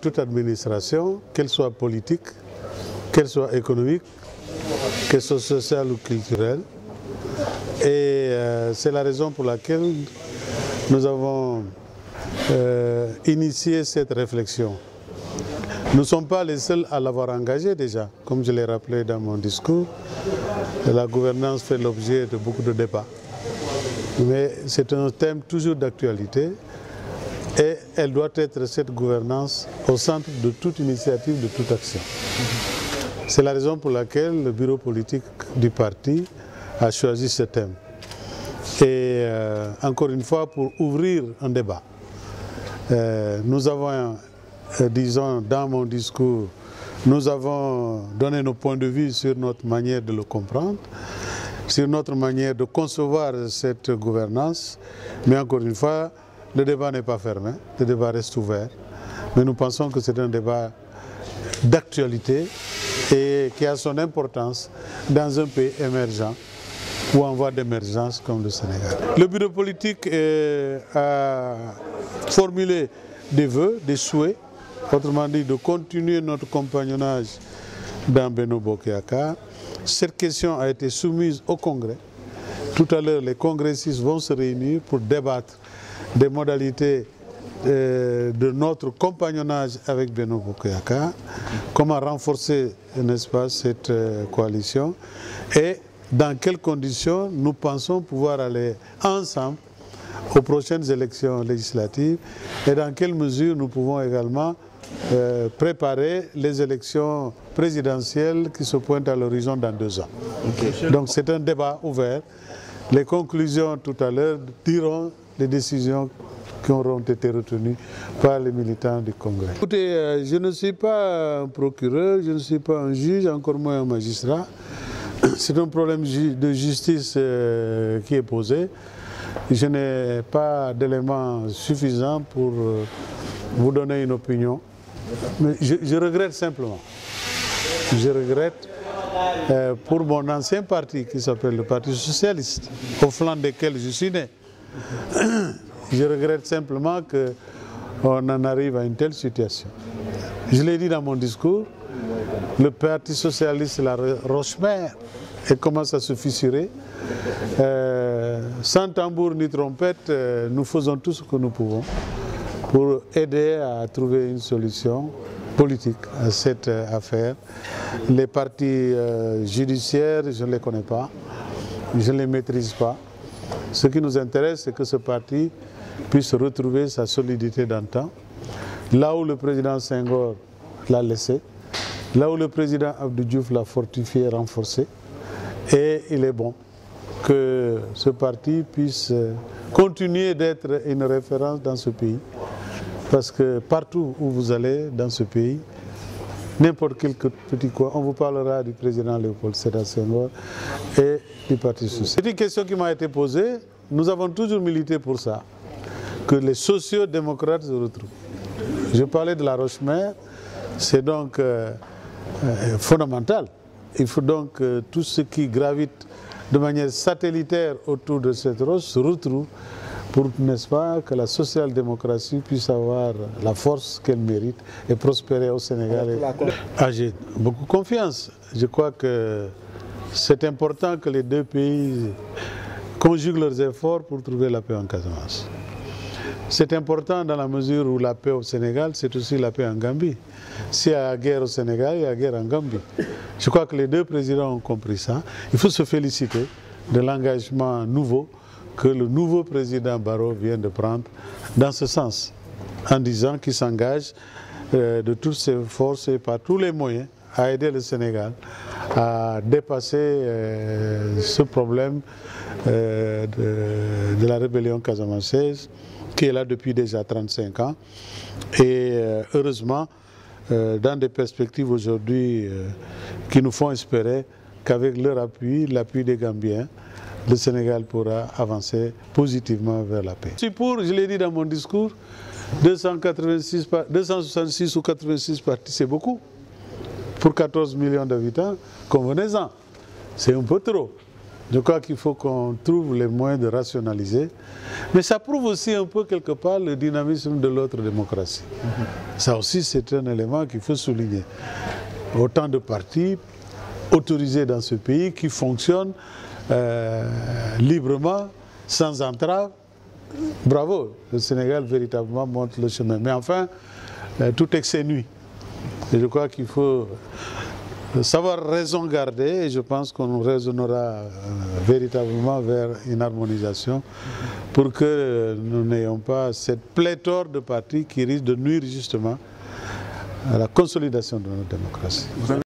toute administration, qu'elle soit politique, qu'elle soit économique, qu'elle soit sociale ou culturelle. Et c'est la raison pour laquelle nous avons initié cette réflexion. Nous ne sommes pas les seuls à l'avoir engagée déjà. Comme je l'ai rappelé dans mon discours, la gouvernance fait l'objet de beaucoup de débats. Mais c'est un thème toujours d'actualité et elle doit être, cette gouvernance, au centre de toute initiative, de toute action. C'est la raison pour laquelle le bureau politique du parti a choisi ce thème. Et encore une fois, pour ouvrir un débat, nous avons, disons, dans mon discours, nous avons donné nos points de vue sur notre manière de le comprendre, sur notre manière de concevoir cette gouvernance. Mais encore une fois, le débat n'est pas fermé, le débat reste ouvert. Mais nous pensons que c'est un débat d'actualité et qui a son importance dans un pays émergent ou en voie d'émergence comme le Sénégal. Le bureau politique a formulé des vœux, des souhaits, autrement dit de continuer notre compagnonnage dans Benno Bokk Yakaar. Cette question a été soumise au Congrès. Tout à l'heure, les congressistes vont se réunir pour débattre des modalités de notre compagnonnage avec Benno Bokk Yakaar, comment renforcer, n'est-ce pas, cette coalition et dans quelles conditions nous pensons pouvoir aller ensemble aux prochaines élections législatives et dans quelle mesure nous pouvons également préparer les élections présidentielles qui se pointent à l'horizon dans 2 ans. Okay. Donc c'est un débat ouvert. Les conclusions tout à l'heure diront les décisions qui auront été retenues par les militants du Congrès. Écoutez, je ne suis pas un procureur, je ne suis pas un juge, encore moins un magistrat. C'est un problème de justice qui est posé. Je n'ai pas d'éléments suffisants pour vous donner une opinion. Mais je regrette simplement. Je regrette pour mon ancien parti qui s'appelle le Parti Socialiste, au flanc desquels je suis né. Je regrette simplement qu'on en arrive à une telle situation. Je l'ai dit dans mon discours, le Parti Socialiste, la roche-mère, et commence à se fissurer. Sans tambour ni trompette, nous faisons tout ce que nous pouvons pour aider à trouver une solution politique à cette affaire. Les partis judiciaires, je ne les connais pas, je ne les maîtrise pas. Ce qui nous intéresse, c'est que ce parti puisse retrouver sa solidité d'antan, là où le président Senghor l'a laissé, là où le président Abdou Diouf l'a fortifié, renforcé. Et il est bon que ce parti puisse continuer d'être une référence dans ce pays. Parce que partout où vous allez dans ce pays, n'importe quel petit coin, on vous parlera du président Léopold Sédar Senghor et du Parti socialiste. C'est une question qui m'a été posée. Nous avons toujours milité pour ça, que les sociaux-démocrates se retrouvent. Je parlais de la roche-mère, c'est donc fondamental. Il faut donc que tout ce qui gravite de manière satellitaire autour de cette roche se retrouve pour, n'est-ce pas, que la social-démocratie puisse avoir la force qu'elle mérite et prospérer au Sénégal. J'ai beaucoup confiance. Je crois que c'est important que les deux pays conjuguent leurs efforts pour trouver la paix en Casamance. C'est important dans la mesure où la paix au Sénégal, c'est aussi la paix en Gambie. S'il y a guerre au Sénégal, il y a guerre en Gambie. Je crois que les deux présidents ont compris ça. Il faut se féliciter de l'engagement nouveau que le nouveau président Barrow vient de prendre dans ce sens, en disant qu'il s'engage de toutes ses forces et par tous les moyens à aider le Sénégal à dépasser ce problème de la rébellion casamançaise qui est là depuis déjà 35 ans. Et heureusement, dans des perspectives aujourd'hui qui nous font espérer qu'avec leur appui, l'appui des Gambiens, le Sénégal pourra avancer positivement vers la paix. Je l'ai dit dans mon discours, 266 ou 86 partis, c'est beaucoup. Pour 14 millions d'habitants, convenez-en, c'est un peu trop. Je crois qu'il faut qu'on trouve les moyens de rationaliser. Mais ça prouve aussi un peu quelque part le dynamisme de l'autre démocratie. Ça aussi, c'est un élément qu'il faut souligner. Autant de partis autorisés dans ce pays qui fonctionnent librement, sans entrave. Bravo, le Sénégal véritablement montre le chemin. Mais enfin, tout excès nuit. Et je crois qu'il faut savoir raison garder et je pense qu'on raisonnera véritablement vers une harmonisation pour que nous n'ayons pas cette pléthore de partis qui risque de nuire justement à la consolidation de notre démocratie.